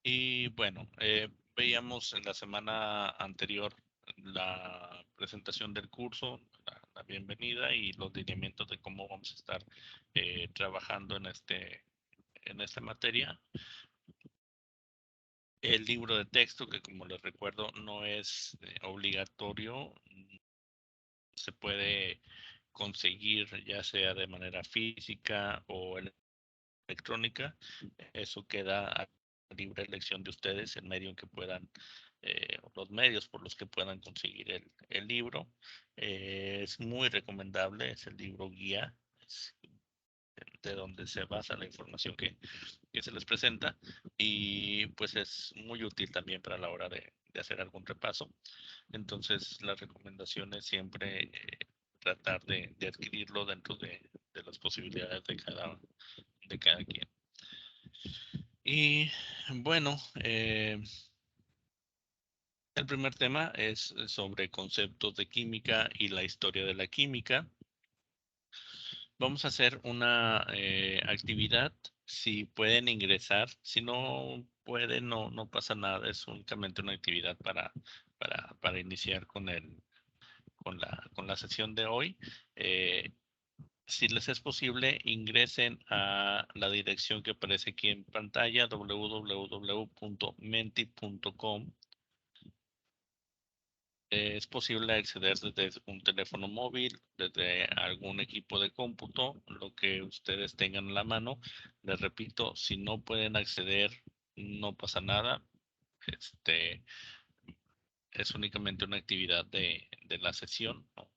Y bueno, veíamos en la semana anterior la presentación del curso, la bienvenida y los lineamientos de cómo vamos a estar trabajando en esta materia. El libro de texto, que como les recuerdo no es obligatorio, se puede conseguir ya sea de manera física o electrónica. Eso queda a libre elección de ustedes, el medio en que puedan, los medios por los que puedan conseguir el libro. Es muy recomendable, es el libro guía, es de donde se basa la información que se les presenta, y pues es muy útil también para la hora de hacer algún repaso. Entonces, la recomendación es siempre tratar de adquirirlo dentro de las posibilidades de cada quien. Y bueno, el primer tema es sobre conceptos de química y la historia de la química. Vamos a hacer una actividad. Si pueden ingresar, si no pueden, no pasa nada. Es únicamente una actividad para iniciar con la sesión de hoy. Eh, si les es posible, ingresen a la dirección que aparece aquí en pantalla, www.menti.com. Es posible acceder desde un teléfono móvil, desde algún equipo de cómputo, lo que ustedes tengan a la mano. Les repito, si no pueden acceder, no pasa nada. Este es únicamente una actividad de la sesión, ¿no?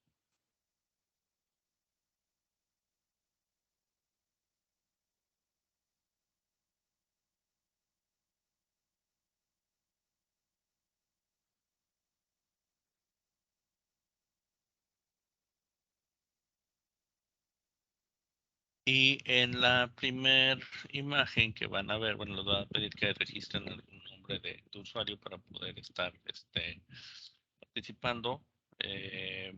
Y en la primer imagen que van a ver, bueno, les voy a pedir que registren el nombre de usuario para poder estar participando. Eh,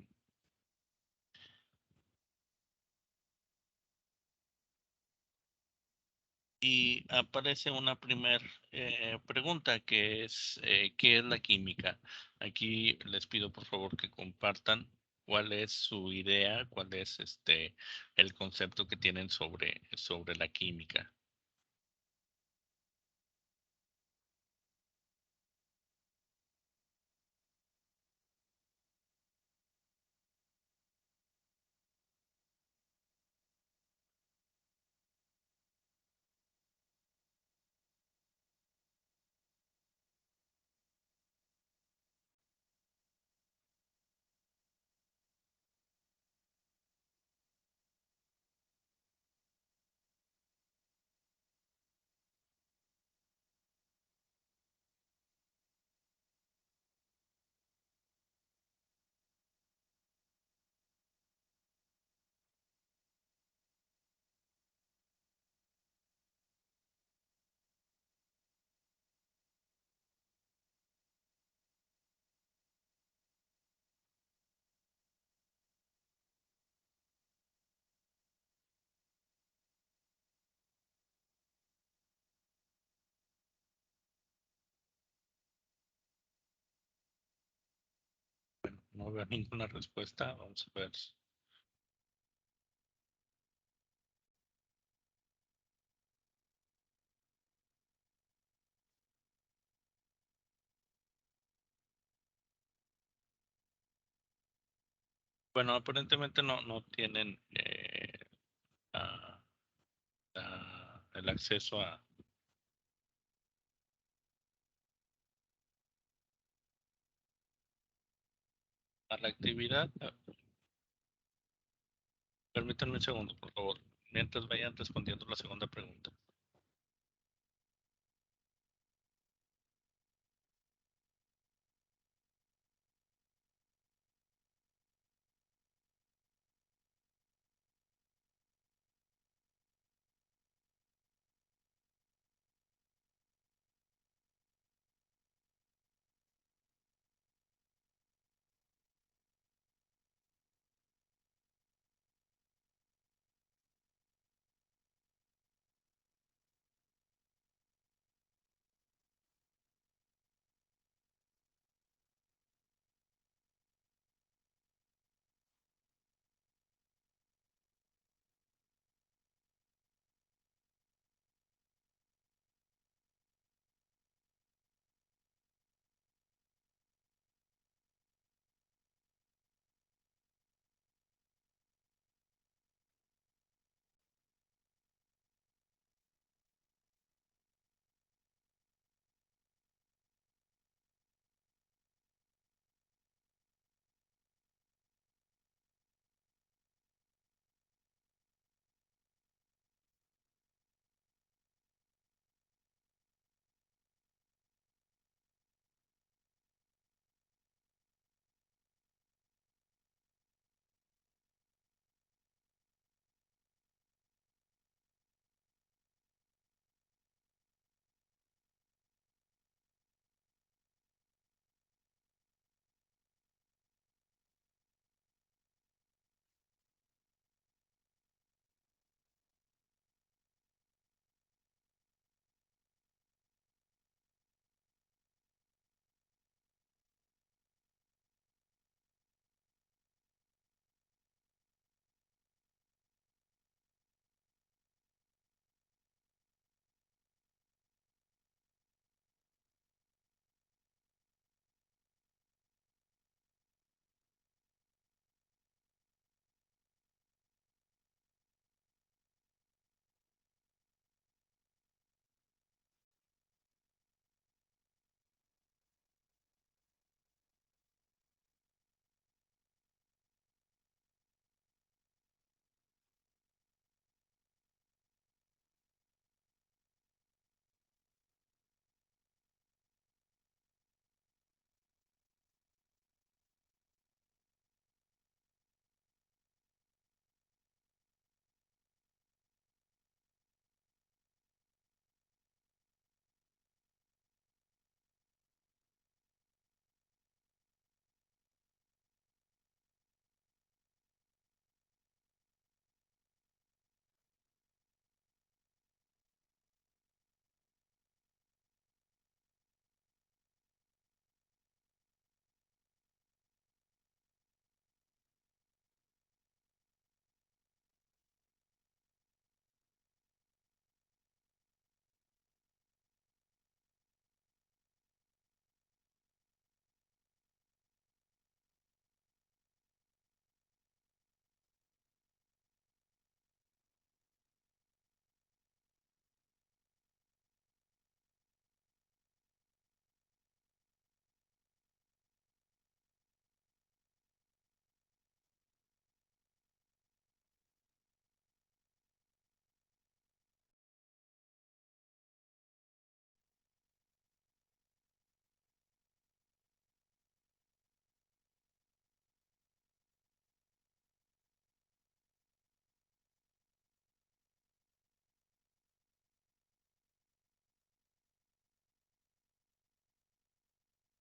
y aparece una primer pregunta que es ¿qué es la química? Aquí les pido por favor que compartan cuál es su idea, cuál es el concepto que tienen sobre la química. Bueno, no veo ninguna respuesta. Vamos a ver. Bueno, aparentemente no tienen a- el acceso a la actividad. Permítanme un segundo, por favor, mientras vayan respondiendo la segunda pregunta.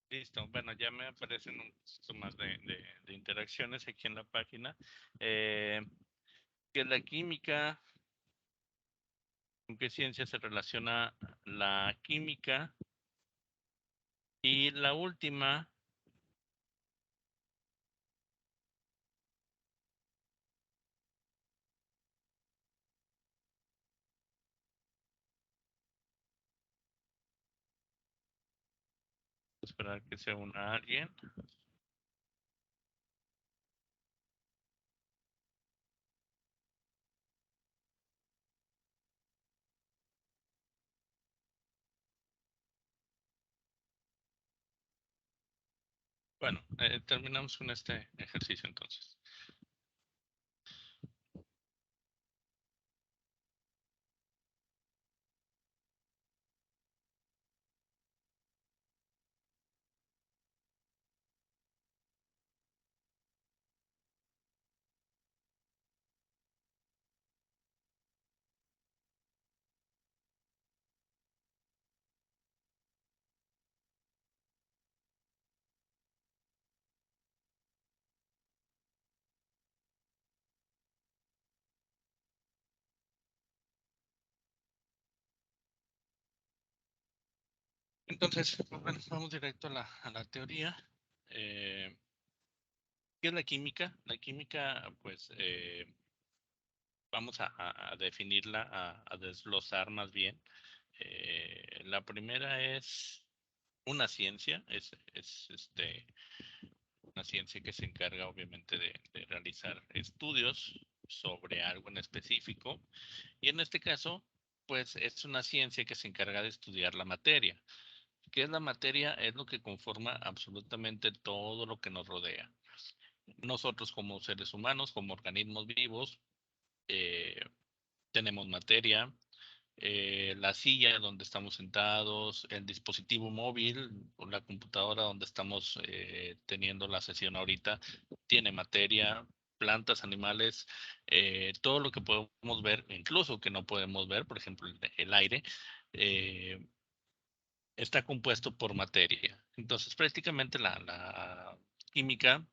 Listo. Bueno, ya me aparecen un poquito más de interacciones aquí en la página. Eh, ¿Qué es la química? ¿Con qué ciencia se relaciona la química? Y la última, esperar que se una alguien. Bueno, terminamos con este ejercicio entonces. Entonces, pues, bueno, vamos directo a la teoría. Eh, ¿Qué es la química? La química, pues, vamos a definirla, a desglosar más bien. La primera es una ciencia, es una ciencia que se encarga obviamente de realizar estudios sobre algo en específico. Y en este caso, pues es una ciencia que se encarga de estudiar la materia. ¿Qué es la materia? Es lo que conforma absolutamente todo lo que nos rodea. Nosotros como seres humanos, como organismos vivos, eh, tenemos materia, la silla donde estamos sentados, el dispositivo móvil o la computadora donde estamos teniendo la sesión ahorita, tiene materia, plantas, animales, todo lo que podemos ver, incluso que no podemos ver, por ejemplo, el aire, eh, está compuesto por materia. Entonces, prácticamente la química,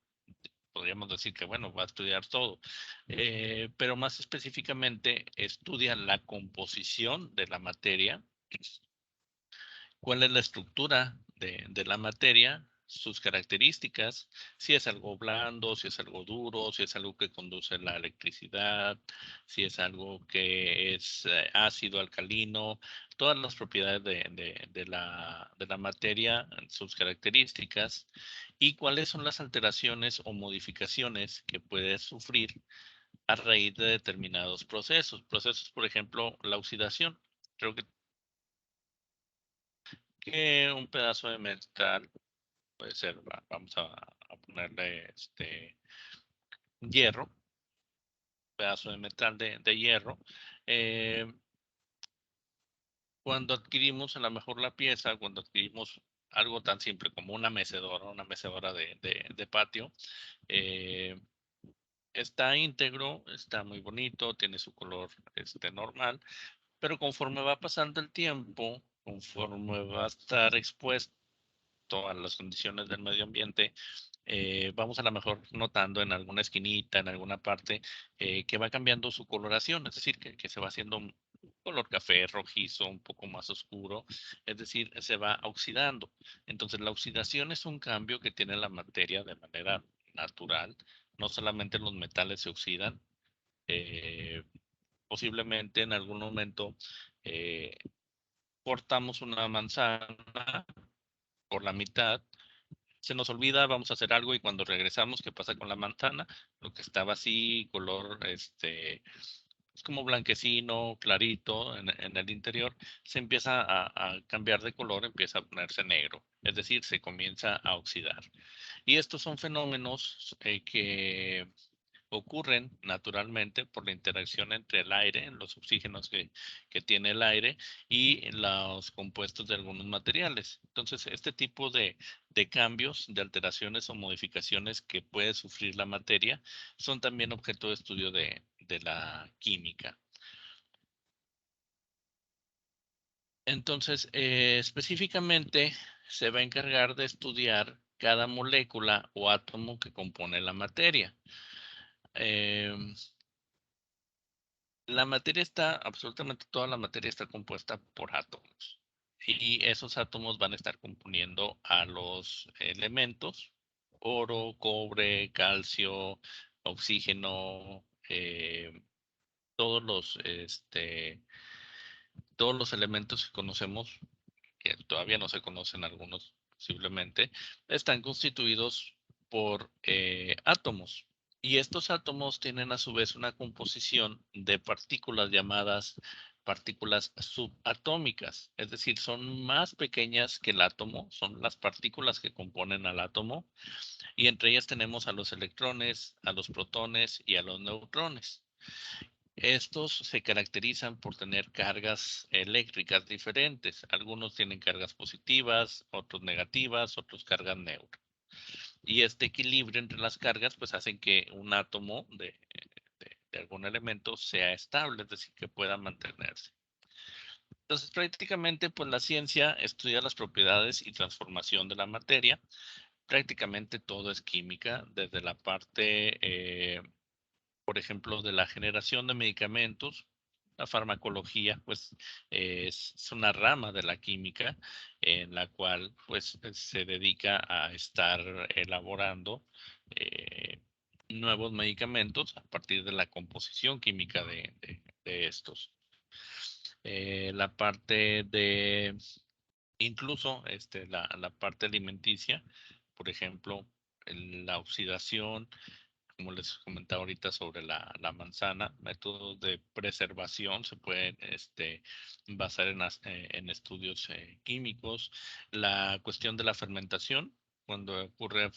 podríamos decir que, bueno, va a estudiar todo, pero más específicamente estudia la composición de la materia, cuál es la estructura de la materia, sus características, si es algo blando, si es algo duro, si es algo que conduce la electricidad, si es algo que es ácido, alcalino, todas las propiedades de la materia, sus características y cuáles son las alteraciones o modificaciones que puede sufrir a raíz de determinados procesos. Procesos, por ejemplo, la oxidación. Creo que un pedazo de metal puede ser, vamos a ponerle hierro, pedazo de metal de hierro. eh, Cuando adquirimos a lo mejor la pieza, cuando adquirimos algo tan simple como una mecedora de patio, eh, está íntegro, está muy bonito, tiene su color normal, pero conforme va pasando el tiempo, conforme va a estar expuesto a las condiciones del medio ambiente, vamos a lo mejor notando en alguna esquinita, en alguna parte, que va cambiando su coloración, es decir, que se va haciendo un color café, rojizo, un poco más oscuro, es decir, se va oxidando. Entonces, la oxidación es un cambio que tiene la materia de manera natural. No solamente los metales se oxidan, eh, posiblemente en algún momento eh, cortamos una manzana por la mitad, se nos olvida, vamos a hacer algo y cuando regresamos, ¿qué pasa con la manzana? Lo que estaba así, color, es como blanquecino, clarito en el interior, se empieza a cambiar de color, empieza a ponerse negro, es decir, se comienza a oxidar. Y estos son fenómenos que ocurren naturalmente por la interacción entre el aire, los oxígenos que tiene el aire y los compuestos de algunos materiales. Entonces, este tipo de cambios, de alteraciones o modificaciones que puede sufrir la materia son también objeto de estudio de la química. Entonces, específicamente se va a encargar de estudiar cada molécula o átomo que compone la materia. Em, la materia está, absolutamente toda la materia está compuesta por átomos. Y esos átomos van a estar componiendo a los elementos: oro, cobre, calcio, oxígeno, todos todos los elementos que conocemos, que todavía no se conocen algunos posiblemente, están constituidos por átomos. Y estos átomos tienen a su vez una composición de partículas llamadas partículas subatómicas, es decir, son más pequeñas que el átomo, son las partículas que componen al átomo, y entre ellas tenemos a los electrones, a los protones y a los neutrones. Estos se caracterizan por tener cargas eléctricas diferentes. Algunos tienen cargas positivas, otros negativas, otros cargas neutras. Y este equilibrio entre las cargas pues hacen que un átomo de algún elemento sea estable, es decir, que pueda mantenerse. Entonces, prácticamente, pues la ciencia estudia las propiedades y transformación de la materia. Prácticamente todo es química, desde la parte por ejemplo, de la generación de medicamentos. La farmacología, pues, es una rama de la química en la cual, pues, se dedica a estar elaborando eh, nuevos medicamentos a partir de la composición química de estos. La parte de, incluso, la parte alimenticia, por ejemplo, la oxidación, como les comentaba ahorita sobre la manzana, métodos de preservación se pueden basar en estudios químicos. La cuestión de la fermentación, cuando ocurre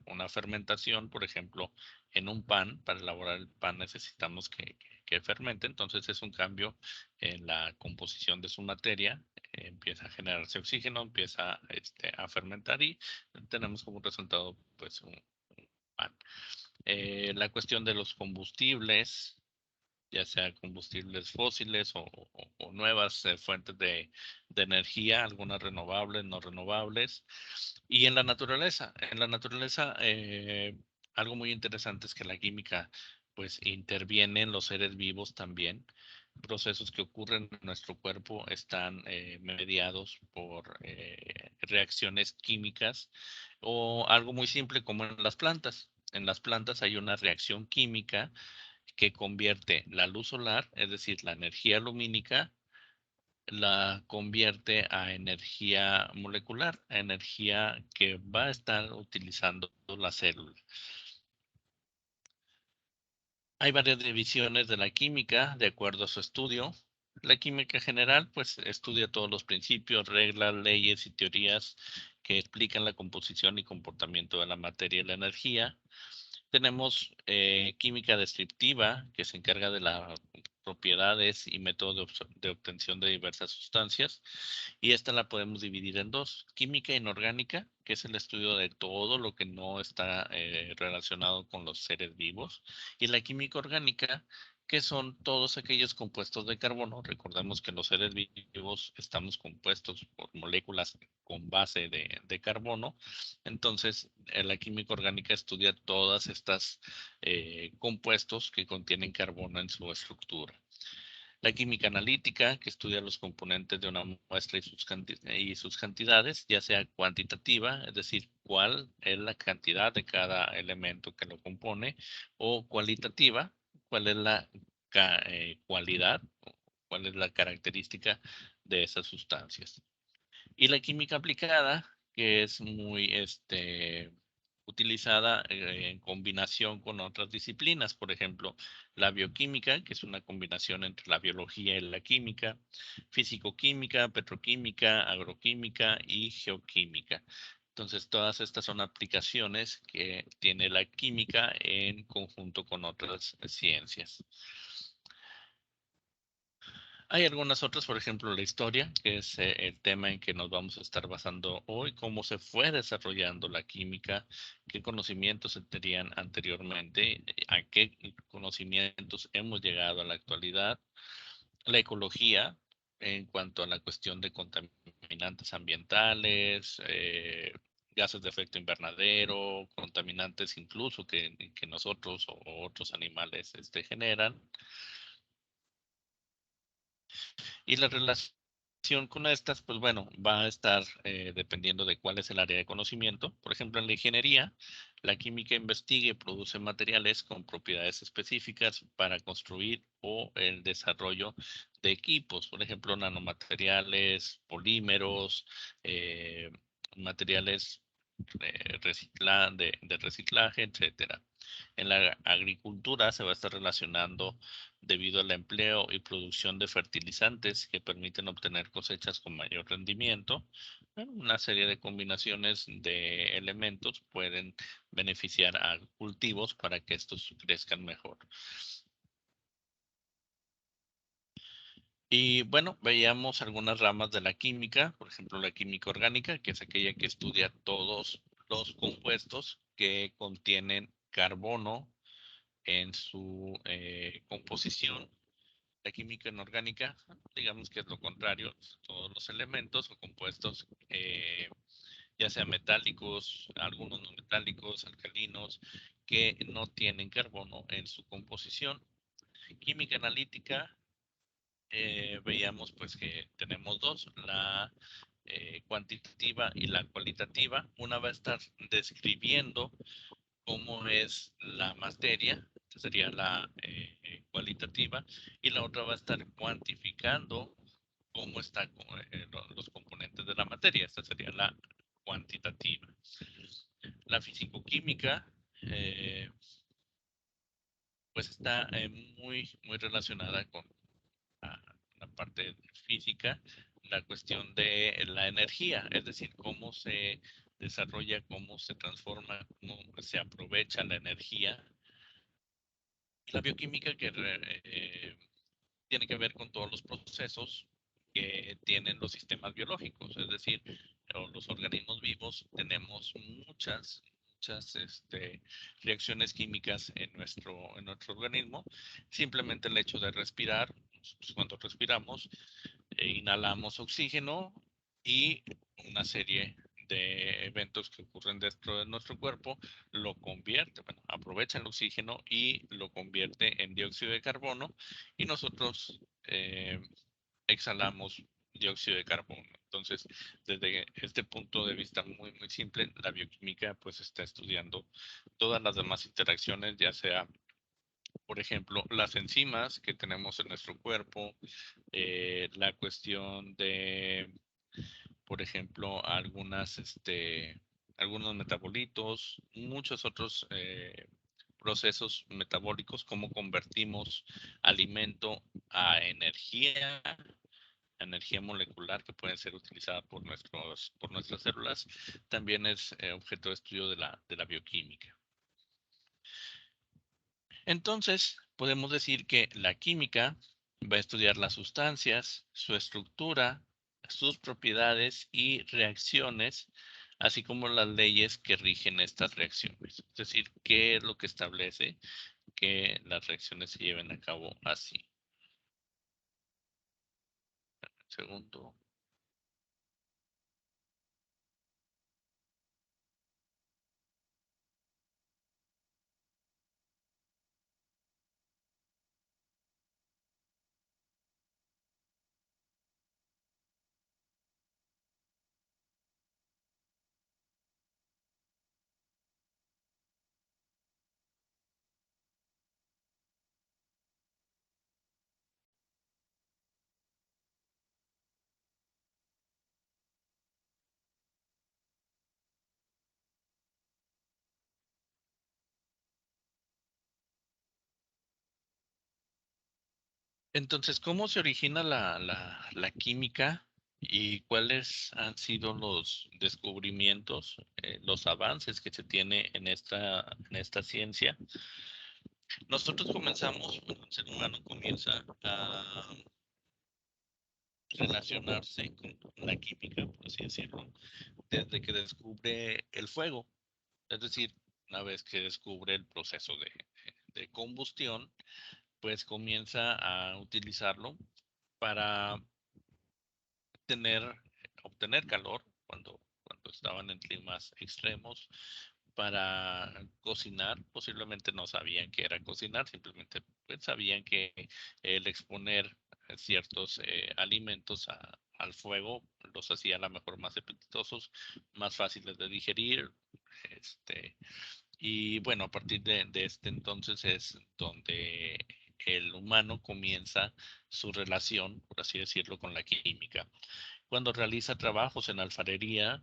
una fermentación, por ejemplo, en un pan, para elaborar el pan necesitamos que fermente, entonces es un cambio en la composición de su materia, empieza a generarse oxígeno, empieza a fermentar y tenemos como resultado pues un pan. La cuestión de los combustibles, ya sea combustibles fósiles o nuevas fuentes de energía, algunas renovables, no renovables. Y en la naturaleza algo muy interesante es que la química pues interviene en los seres vivos también. Procesos que ocurren en nuestro cuerpo están mediados por reacciones químicas o algo muy simple como en las plantas. En las plantas hay una reacción química que convierte la luz solar, es decir, la energía lumínica, la convierte a energía molecular, a energía que va a estar utilizando la célula. Hay varias divisiones de la química de acuerdo a su estudio. La química general, pues, estudia todos los principios, reglas, leyes y teorías que explican la composición y comportamiento de la materia y la energía. Tenemos química descriptiva, que se encarga de las propiedades y métodos de obtención de diversas sustancias. Y esta la podemos dividir en dos: química inorgánica, que es el estudio de todo lo que no está relacionado con los seres vivos, y la química orgánica, que son todos aquellos compuestos de carbono. Recordemos que los seres vivos estamos compuestos por moléculas con base de carbono. Entonces, la química orgánica estudia todas estas compuestos que contienen carbono en su estructura. La química analítica, que estudia los componentes de una muestra y sus cantidades, ya sea cuantitativa, es decir, cuál es la cantidad de cada elemento que lo compone, o cualitativa, cuál es la cualidad, cuál es la característica de esas sustancias. Y la química aplicada, que es muy utilizada en combinación con otras disciplinas, por ejemplo, la bioquímica, que es una combinación entre la biología y la química, físico-química, petroquímica, agroquímica y geoquímica. Entonces, todas estas son aplicaciones que tiene la química en conjunto con otras ciencias. Hay algunas otras, por ejemplo, la historia, que es el tema en que nos vamos a estar basando hoy, cómo se fue desarrollando la química, qué conocimientos se tenían anteriormente, a qué conocimientos hemos llegado a la actualidad. La ecología, en cuanto a la cuestión de contaminantes ambientales, gases de efecto invernadero, contaminantes incluso que nosotros o otros animales generan. Y la relación con estas, pues bueno, va a estar dependiendo de cuál es el área de conocimiento. Por ejemplo, en la ingeniería, la química investiga y produce materiales con propiedades específicas para construir o el desarrollo de equipos, por ejemplo, nanomateriales, polímeros, eh, materiales de reciclaje, etcétera. En la agricultura se va a estar relacionando debido al empleo y producción de fertilizantes que permiten obtener cosechas con mayor rendimiento. Bueno, una serie de combinaciones de elementos pueden beneficiar a cultivos para que estos crezcan mejor. Y bueno, veíamos algunas ramas de la química, por ejemplo, la química orgánica, que es aquella que estudia todos los compuestos que contienen carbono en su composición. La química inorgánica, digamos que es lo contrario, todos los elementos o compuestos, ya sean metálicos, algunos no metálicos, alcalinos, que no tienen carbono en su composición. Química analítica, veíamos pues que tenemos dos, la cuantitativa y la cualitativa. Una va a estar describiendo cómo es la materia, esta sería la cualitativa, y la otra va a estar cuantificando cómo están los componentes de la materia, esta sería la cuantitativa. La fisicoquímica, eh, pues está muy relacionada con la parte física, la cuestión de la energía, es decir, cómo se desarrolla, cómo se transforma, cómo se aprovecha la energía. La bioquímica que tiene que ver con todos los procesos que tienen los sistemas biológicos, es decir, los organismos vivos tenemos muchas reacciones químicas en nuestro organismo. Simplemente el hecho de respirar, pues, cuando respiramos, inhalamos oxígeno y una serie de eventos que ocurren dentro de nuestro cuerpo lo convierte, bueno, aprovecha el oxígeno y lo convierte en dióxido de carbono y nosotros exhalamos dióxido de carbono. Entonces, desde este punto de vista muy simple, la bioquímica pues está estudiando todas las demás interacciones, ya sea, por ejemplo, las enzimas que tenemos en nuestro cuerpo, la cuestión de, por ejemplo, algunos metabolitos, muchos otros procesos metabólicos, cómo convertimos alimento a energía molecular que puede ser utilizada por nuestras células, también es objeto de estudio de la bioquímica. Entonces, podemos decir que la química va a estudiar las sustancias, su estructura, sus propiedades y reacciones, así como las leyes que rigen estas reacciones. Es decir, qué es lo que establece que las reacciones se lleven a cabo así. Segundo. Entonces, ¿cómo se origina la química y cuáles han sido los descubrimientos, los avances que se tiene en esta ciencia? Nosotros comenzamos, bueno, el ser humano comienza a relacionarse con la química, por así decirlo, desde que descubre el fuego. Es decir, una vez que descubre el proceso de combustión, pues comienza a utilizarlo para obtener calor cuando estaban en climas extremos para cocinar. Posiblemente no sabían que era cocinar, simplemente pues, sabían que el exponer ciertos alimentos al fuego los hacía a lo mejor más apetitosos, más fáciles de digerir. Este, y bueno, a partir de este entonces es donde el humano comienza su relación, por así decirlo, con la química. Cuando realiza trabajos en alfarería,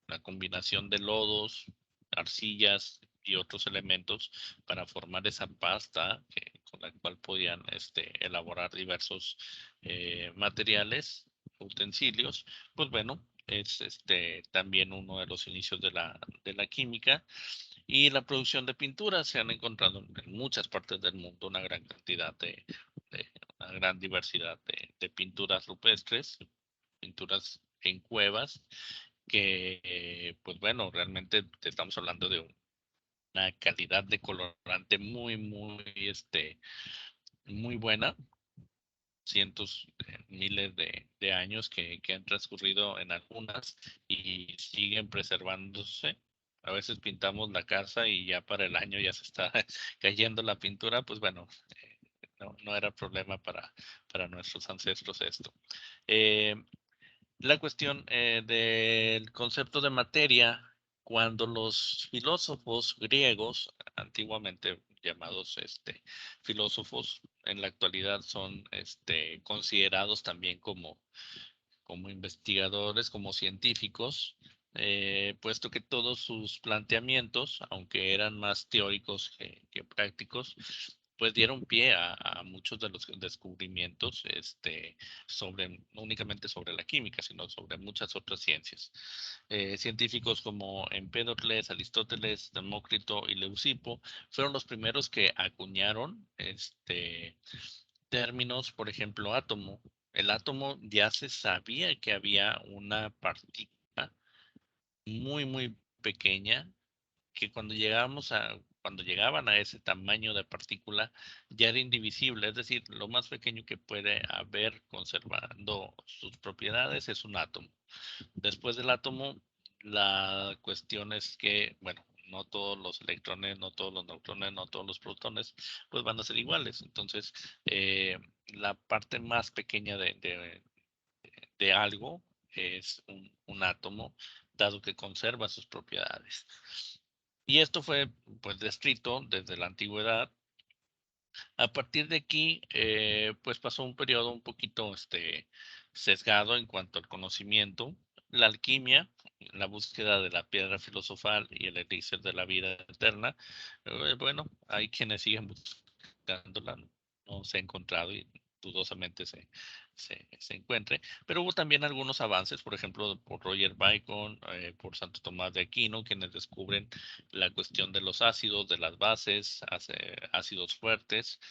la combinación de lodos, arcillas y otros elementos para formar esa pasta con la cual podían elaborar diversos materiales, utensilios, pues bueno, es también uno de los inicios de la química. Y la producción de pinturas. Se han encontrado en muchas partes del mundo una gran cantidad una gran diversidad de pinturas rupestres, pinturas en cuevas, que pues bueno, realmente estamos hablando de una calidad de colorante muy buena. Cientos, miles de años que han transcurrido en algunas y siguen preservándose. A veces pintamos la casa y ya para el año ya se está cayendo la pintura, pues bueno, no era problema para nuestros ancestros esto. Eh, la cuestión del concepto de materia, cuando los filósofos griegos, antiguamente llamados filósofos, en la actualidad son considerados también como investigadores, como científicos, puesto que todos sus planteamientos, aunque eran más teóricos que prácticos, pues dieron pie a muchos de los descubrimientos no únicamente sobre la química, sino sobre muchas otras ciencias. Científicos como Empédocles, Aristóteles, Demócrito y Leucipo fueron los primeros que acuñaron términos, por ejemplo, átomo. El átomo ya se sabía que había una partícula muy pequeña que cuando llegaban a ese tamaño de partícula ya era indivisible, es decir, lo más pequeño que puede haber conservando sus propiedades es un átomo. Después del átomo, la cuestión es que, bueno, no todos los electrones, no todos los neutrones, no todos los protones, pues van a ser iguales. Entonces, la parte más pequeña de algo es un átomo, dado que conserva sus propiedades. Y esto fue pues descrito desde la antigüedad. A partir de aquí, pues pasó un periodo un poquito sesgado en cuanto al conocimiento. La alquimia, la búsqueda de la piedra filosofal y el elixir de la vida eterna. Bueno, hay quienes siguen buscándola, no se ha encontrado y dudosamente se encuentre, pero hubo también algunos avances, por ejemplo, por Roger Bacon, por Santo Tomás de Aquino, quienes descubren la cuestión de los ácidos, de las bases, ácidos fuertes.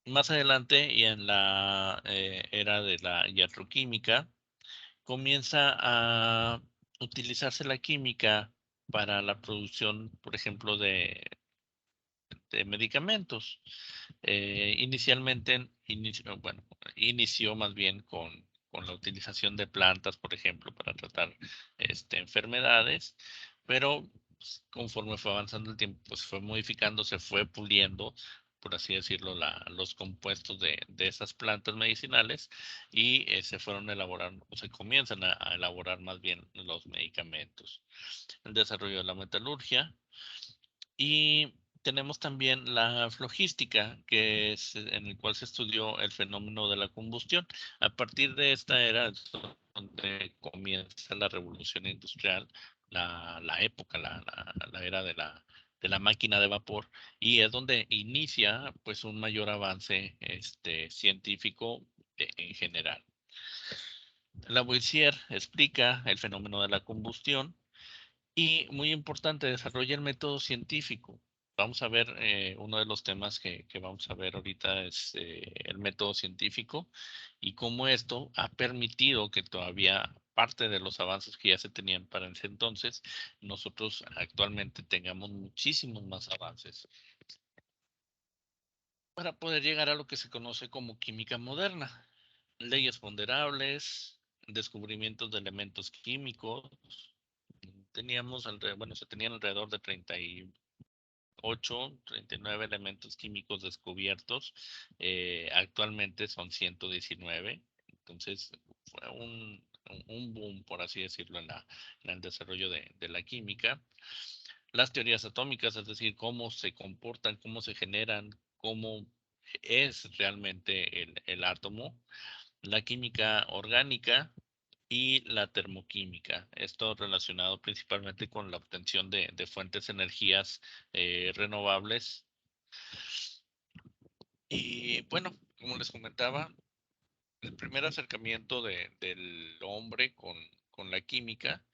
Más adelante y en la era de la iatroquímica, comienza a utilizarse la química para la producción, por ejemplo, de medicamentos. Inicialmente, inició más bien con la utilización de plantas, por ejemplo, para tratar enfermedades, pero pues, conforme fue avanzando el tiempo, pues fue modificando, se fue puliendo, por así decirlo, los compuestos de esas plantas medicinales y se fueron elaborando, o se comienzan a elaborar más bien los medicamentos. El desarrollo de la metalurgia, y tenemos también la flogística, que es en el cual se estudió el fenómeno de la combustión. A partir de esta era es donde comienza la revolución industrial, la época, la era de la máquina de vapor, y es donde inicia pues un mayor avance científico en general. Lavoisier explica el fenómeno de la combustión y muy importante, desarrolla el método científico. Vamos a ver, uno de los temas que vamos a ver ahorita es el método científico y cómo esto ha permitido que todavía parte de los avances que ya se tenían para ese entonces, nosotros actualmente tengamos muchísimos más avances para poder llegar a lo que se conoce como química moderna. Leyes ponderables, descubrimientos de elementos químicos. Se tenían alrededor de 39 elementos químicos descubiertos. Actualmente son 119. Entonces fue un boom, por así decirlo, en el desarrollo de la química. Las teorías atómicas, es decir, cómo se comportan, cómo se generan, cómo es realmente el átomo. La química orgánica y la termoquímica. Esto relacionado principalmente con la obtención de fuentes de energías renovables. Y bueno, como les comentaba, el primer acercamiento del hombre con la química,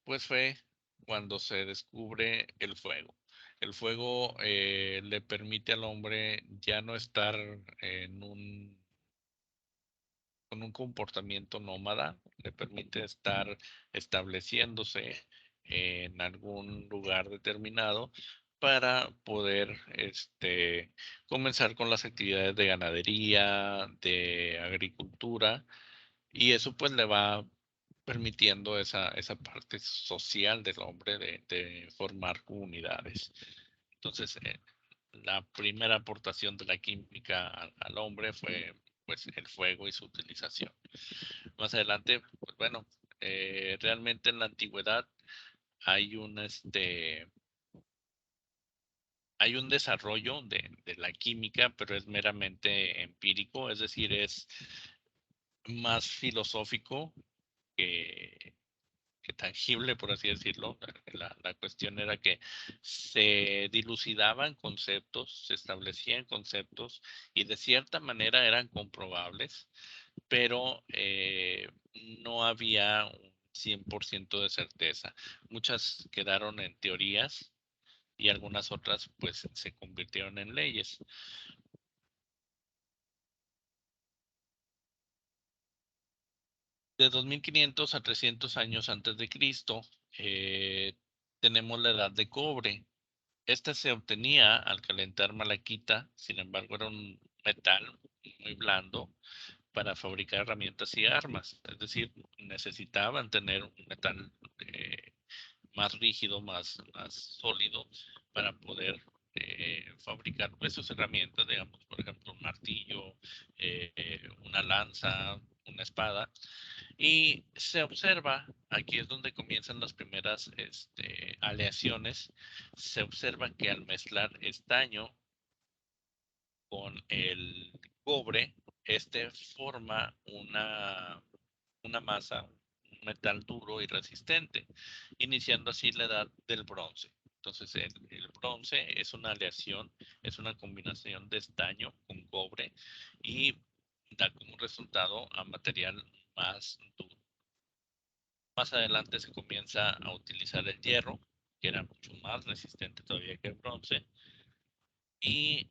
pues fue cuando se descubre el fuego. El fuego le permite al hombre ya no estar con un comportamiento nómada, le permite estar estableciéndose en algún lugar determinado para poder comenzar con las actividades de ganadería, de agricultura, y eso pues le va permitiendo esa parte social del hombre de formar comunidades. Entonces, la primera aportación de la química al hombre fue pues el fuego y su utilización. Más adelante, pues bueno, realmente en la antigüedad hay hay un desarrollo de la química, pero es meramente empírico, es decir, es más filosófico que, que tangible, por así decirlo. La cuestión era que se dilucidaban conceptos, se establecían conceptos y de cierta manera eran comprobables, pero no había un 100% de certeza. Muchas quedaron en teorías y algunas otras pues se convirtieron en leyes. De 2500 a 300 años antes de Cristo, eh, tenemos la edad de cobre. Esta se obtenía al calentar malaquita, sin embargo era un metal muy blando para fabricar herramientas y armas. Es decir, necesitaban tener un metal más rígido, más sólido, para poder fabricar pues, sus herramientas, digamos, por ejemplo, un martillo, una lanza, una espada. Y se observa, aquí es donde comienzan las primeras aleaciones, se observa que al mezclar estaño con el cobre, forma una masa, un metal duro y resistente, iniciando así la edad del bronce. Entonces, el bronce es una aleación, es una combinación de estaño con cobre y da como resultado a material más duro. Más adelante se comienza a utilizar el hierro, que era mucho más resistente todavía que el bronce, y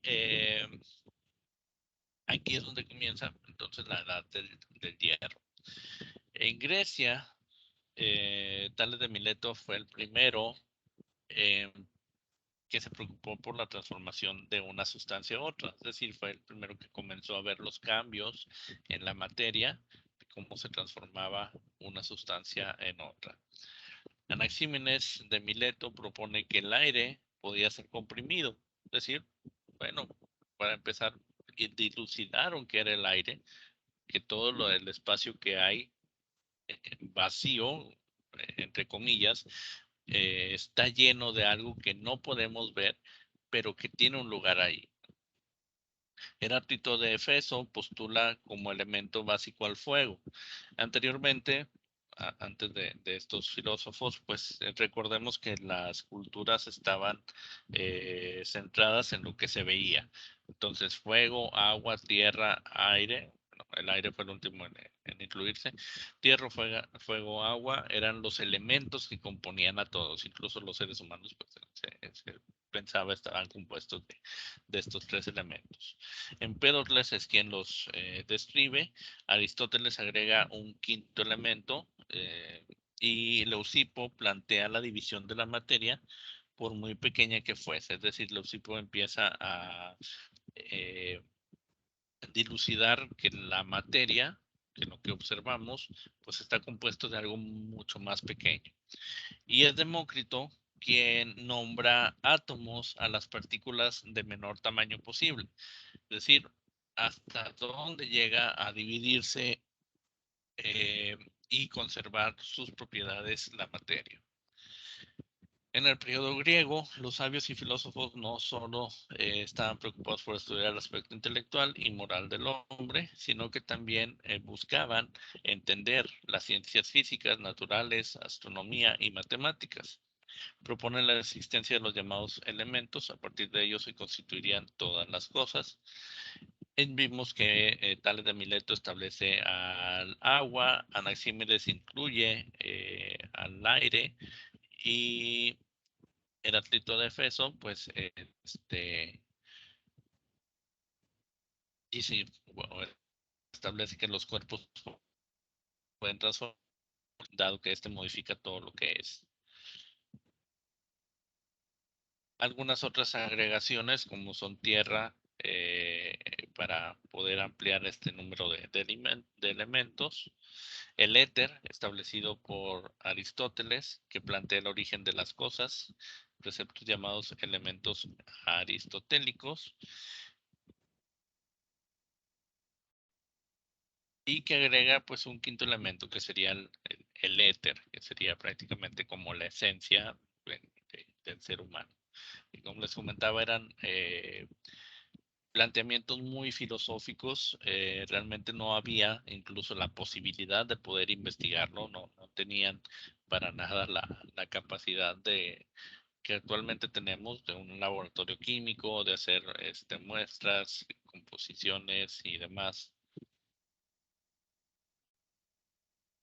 aquí es donde comienza entonces la edad del hierro. En Grecia, Tales de Mileto fue el primero eh, que se preocupó por la transformación de una sustancia a otra, es decir, fue el primero que comenzó a ver los cambios en la materia, cómo se transformaba una sustancia en otra. Anaxímenes de Mileto propone que el aire podía ser comprimido, es decir, bueno, para empezar, dilucidaron qué era el aire, que todo el espacio que hay vacío, entre comillas, está lleno de algo que no podemos ver, pero que tiene un lugar ahí. Heráclito de Efeso postula como elemento básico al fuego. Anteriormente, antes de estos filósofos, pues recordemos que las culturas estaban centradas en lo que se veía. Entonces, fuego, agua, tierra, aire. Bueno, el aire fue el último en incluirse. Tierra, fuego, agua eran los elementos que componían a todos, incluso los seres humanos, pues se pensaba estaban compuestos de estos tres elementos. Empédocles es quien los describe. Aristóteles agrega un quinto elemento y Leucipo plantea la división de la materia por muy pequeña que fuese. Es decir, Leucipo empieza a dilucidar que la materia que lo que observamos pues está compuesto de algo mucho más pequeño. Y es Demócrito quien nombra átomos a las partículas de menor tamaño posible. Es decir, hasta dónde llega a dividirse y conservar sus propiedades la materia. En el periodo griego, los sabios y filósofos no solo estaban preocupados por estudiar el aspecto intelectual y moral del hombre, sino que también buscaban entender las ciencias físicas, naturales, astronomía y matemáticas. Proponen la existencia de los llamados elementos, a partir de ellos se constituirían todas las cosas. Vimos que Tales de Mileto establece al agua, Anaxímedes incluye al aire y Heráclito de Efeso, pues dice, bueno, establece que los cuerpos pueden transformar, dado que modifica todo lo que es. Algunas otras agregaciones, como son tierra, para poder ampliar este número de elementos. El éter, establecido por Aristóteles, que plantea el origen de las cosas, preceptos llamados elementos aristotélicos, y que agrega pues un quinto elemento que sería el éter, que sería prácticamente como la esencia del ser humano. Y como les comentaba, eran planteamientos muy filosóficos. Realmente no había incluso la posibilidad de poder investigarlo, no tenían para nada la capacidad que actualmente tenemos de un laboratorio químico, de hacer muestras, composiciones y demás.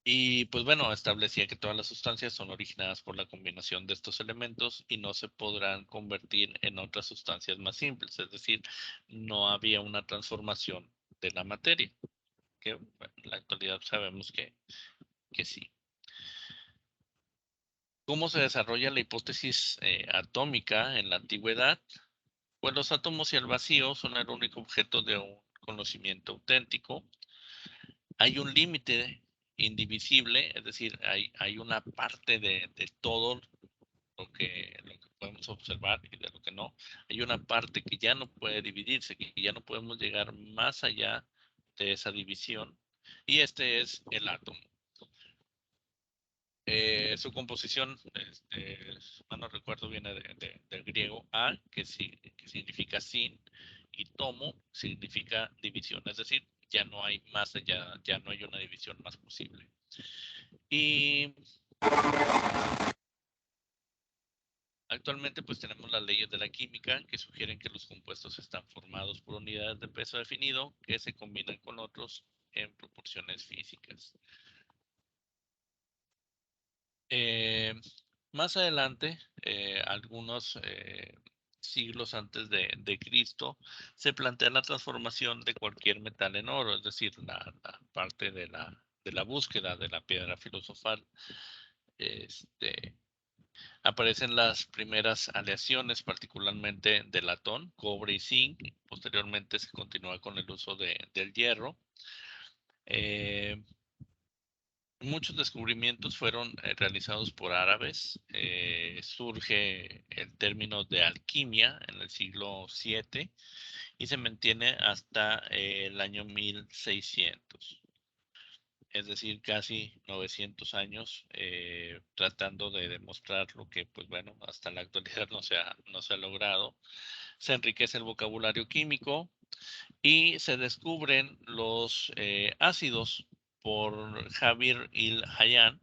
Y pues bueno, establecía que todas las sustancias son originadas por la combinación de estos elementos y no se podrán convertir en otras sustancias más simples, es decir, no había una transformación de la materia, que bueno, en la actualidad sabemos que sí. ¿Cómo se desarrolla la hipótesis atómica en la antigüedad? Pues los átomos y el vacío son el único objeto de un conocimiento auténtico. Hay un límite indivisible, es decir, hay una parte de todo lo que podemos observar y de lo que no. Hay una parte que ya no puede dividirse, que ya no podemos llegar más allá de esa división, y este es el átomo. Su composición, no recuerdo, viene del griego a, que significa sin, y tomo significa división, es decir, ya no hay más allá, ya no hay una división más posible. Y actualmente pues tenemos las leyes de la química que sugieren que los compuestos están formados por unidades de peso definido que se combinan con otros en proporciones físicas. Más adelante, algunos siglos antes de Cristo, se plantea la transformación de cualquier metal en oro, es decir, la parte de la búsqueda de la piedra filosofal. Aparecen las primeras aleaciones, particularmente de latón, cobre y zinc. Posteriormente se continúa con el uso del hierro. Muchos descubrimientos fueron realizados por árabes. Surge el término de alquimia en el siglo VII y se mantiene hasta el año 1600. Es decir, casi 900 años tratando de demostrar lo que, pues bueno, hasta la actualidad no se ha logrado. Se enriquece el vocabulario químico y se descubren los ácidos por Javier Il-Hayyan.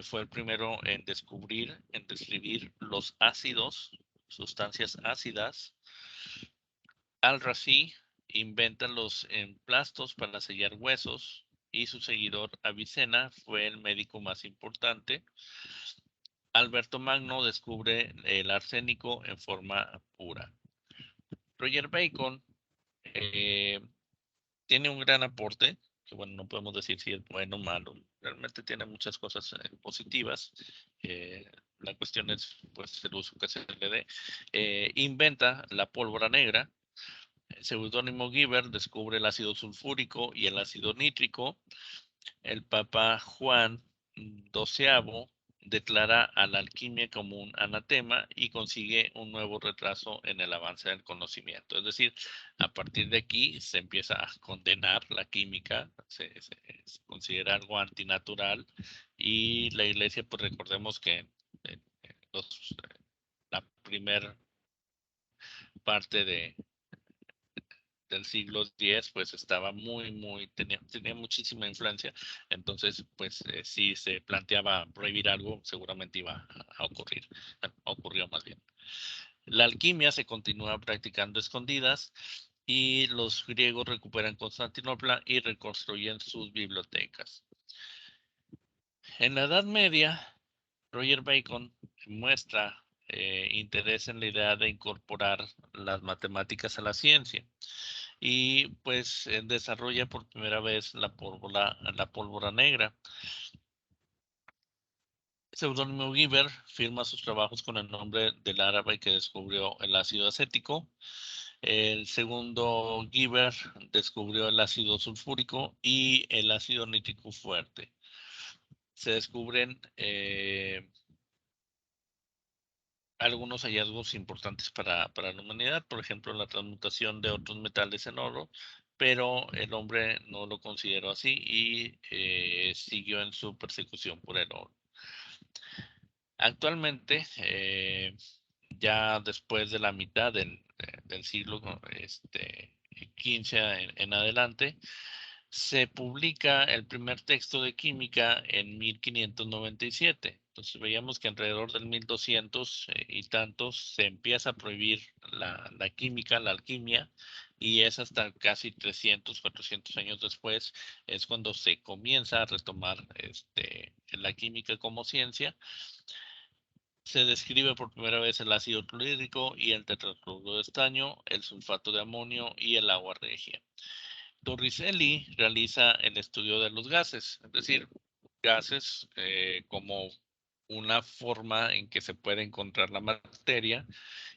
Fue el primero en describir los ácidos, sustancias ácidas. Al-Razi inventa los emplastos para sellar huesos y su seguidor Avicena fue el médico más importante. Alberto Magno descubre el arsénico en forma pura. Roger Bacon tiene un gran aporte, que bueno, no podemos decir si es bueno o malo, realmente tiene muchas cosas positivas. La cuestión es pues el uso que se le dé. Inventa la pólvora negra, Seudónimo Giver descubre el ácido sulfúrico y el ácido nítrico. El Papa Juan XII declara a la alquimia como un anatema y consigue un nuevo retraso en el avance del conocimiento. Es decir, a partir de aquí se empieza a condenar la química, se considera algo antinatural y la iglesia, pues recordemos que la primera parte del siglo X, pues estaba tenía muchísima influencia. Entonces, pues si se planteaba prohibir algo, seguramente iba a ocurrir. Ocurrió más bien. La alquimia se continúa practicando escondidas y los griegos recuperan Constantinopla y reconstruyen sus bibliotecas. En la Edad Media, Roger Bacon muestra interés en la idea de incorporar las matemáticas a la ciencia y pues desarrolla por primera vez la pólvora negra. Seudónimo Giver firma sus trabajos con el nombre del árabe que descubrió el ácido acético. El segundo Giver descubrió el ácido sulfúrico y el ácido nítrico fuerte. Se descubren algunos hallazgos importantes para la humanidad, por ejemplo, la transmutación de otros metales en oro, pero el hombre no lo consideró así y siguió en su persecución por el oro. Actualmente, ya después de la mitad del siglo XV en adelante, se publica el primer texto de química en 1597. Entonces veíamos que alrededor del 1200 y tantos se empieza a prohibir la química, la alquimia, y es hasta casi 300, 400 años después es cuando se comienza a retomar la química como ciencia. Se describe por primera vez el ácido clorhídrico y el tetracloruro de estaño, el sulfato de amonio y el agua regia. Torricelli realiza el estudio de los gases, es decir, gases como una forma en que se puede encontrar la materia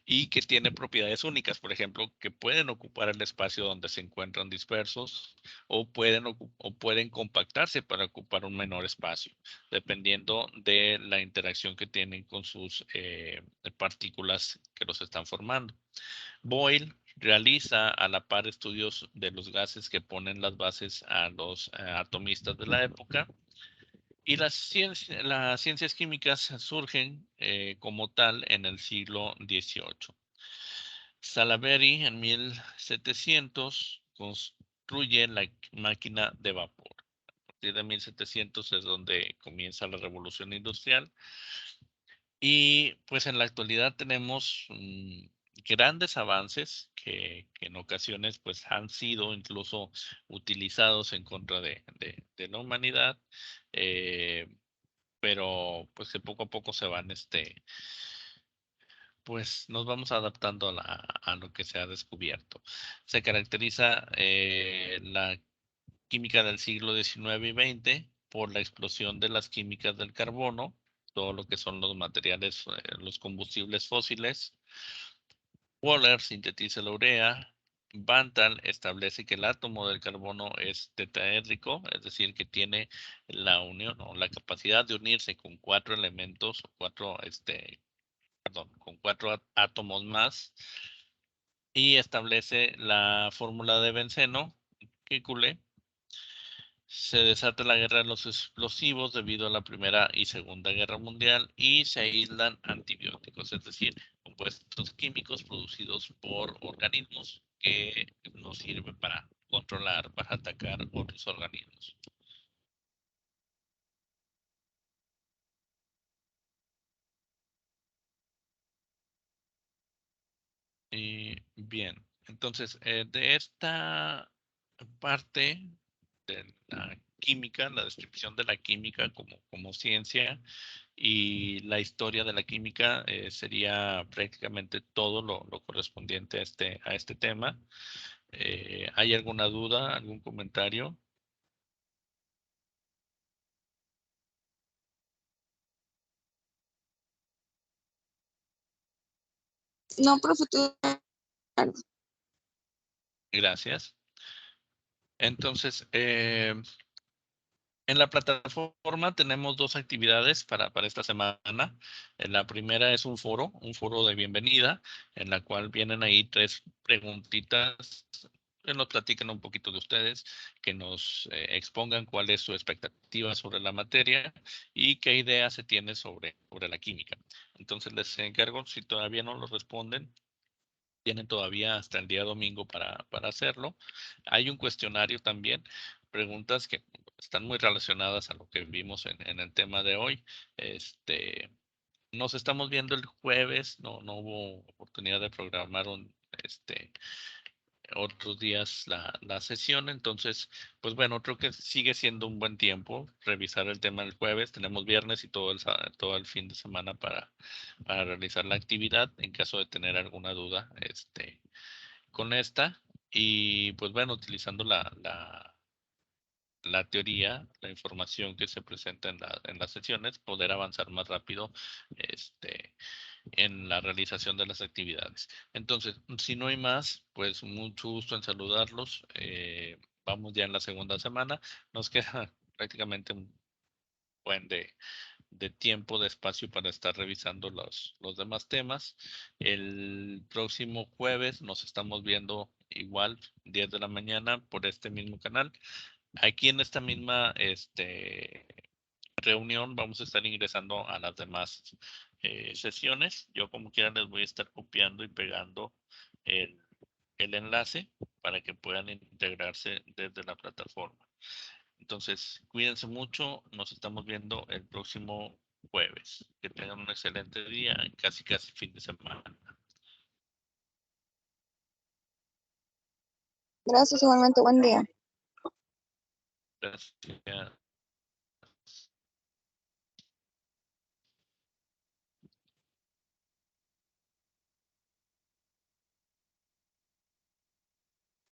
y que tiene propiedades únicas, por ejemplo, que pueden ocupar el espacio donde se encuentran dispersos o pueden compactarse para ocupar un menor espacio, dependiendo de la interacción que tienen con sus partículas que los están formando. Boyle realiza a la par estudios de los gases que ponen las bases a los atomistas de la época y las ciencias químicas surgen como tal en el siglo XVIII. Salaberry en 1700 construye la máquina de vapor. A partir de 1700 es donde comienza la revolución industrial. Y pues en la actualidad tenemos grandes avances que en ocasiones pues han sido incluso utilizados en contra de la humanidad, eh, pero pues que poco a poco se van pues nos vamos adaptando a lo que se ha descubierto. Se caracteriza la química del siglo XIX y XX por la explosión de las químicas del carbono, todo lo que son los materiales, los combustibles fósiles. Wohler sintetiza la urea. Bantal establece que el átomo del carbono es tetraédrico, es decir, que tiene la unión o la capacidad de unirse con cuatro elementos, con cuatro átomos más, y establece la fórmula de benceno, Kekulé. Se desata la guerra de los explosivos debido a la Primera y Segunda Guerra Mundial y se aíslan antibióticos, es decir, compuestos químicos producidos por organismos que nos sirven para controlar, para atacar otros organismos. Bien, entonces, de esta parte de la química, la descripción de la química como ciencia y la historia de la química sería prácticamente todo lo correspondiente a este tema. ¿Hay alguna duda, algún comentario? No, profe, claro. Gracias. Entonces, en la plataforma tenemos dos actividades para esta semana. La primera es un foro de bienvenida, en la cual vienen ahí 3 preguntitas que nos platiquen un poquito de ustedes, que nos expongan cuál es su expectativa sobre la materia y qué idea se tiene sobre la química. Entonces les encargo, si todavía no lo responden, tienen todavía hasta el día domingo para hacerlo. Hay un cuestionario también, preguntas que están muy relacionadas a lo que vimos en el tema de hoy. Nos estamos viendo el jueves, no hubo oportunidad de programar otros días la sesión. Entonces, pues bueno, creo que sigue siendo un buen tiempo revisar el tema el jueves. Tenemos viernes y todo el fin de semana para realizar la actividad en caso de tener alguna duda con esta. Y pues bueno, utilizando la teoría, la información que se presenta en las sesiones, poder avanzar más rápido en la realización de las actividades. Entonces, si no hay más, pues mucho gusto en saludarlos. Vamos ya en la segunda semana. Nos queda prácticamente un buen de tiempo, de espacio para estar revisando los demás temas. El próximo jueves nos estamos viendo igual, 10 de la mañana, por este mismo canal. Aquí en esta misma reunión vamos a estar ingresando a las demás sesiones. Yo como quiera les voy a estar copiando y pegando el, el enlace para que puedan integrarse desde la plataforma. Entonces, cuídense mucho. Nos estamos viendo el próximo jueves. Que tengan un excelente día, casi fin de semana. Gracias, igualmente, buen día. Gracias.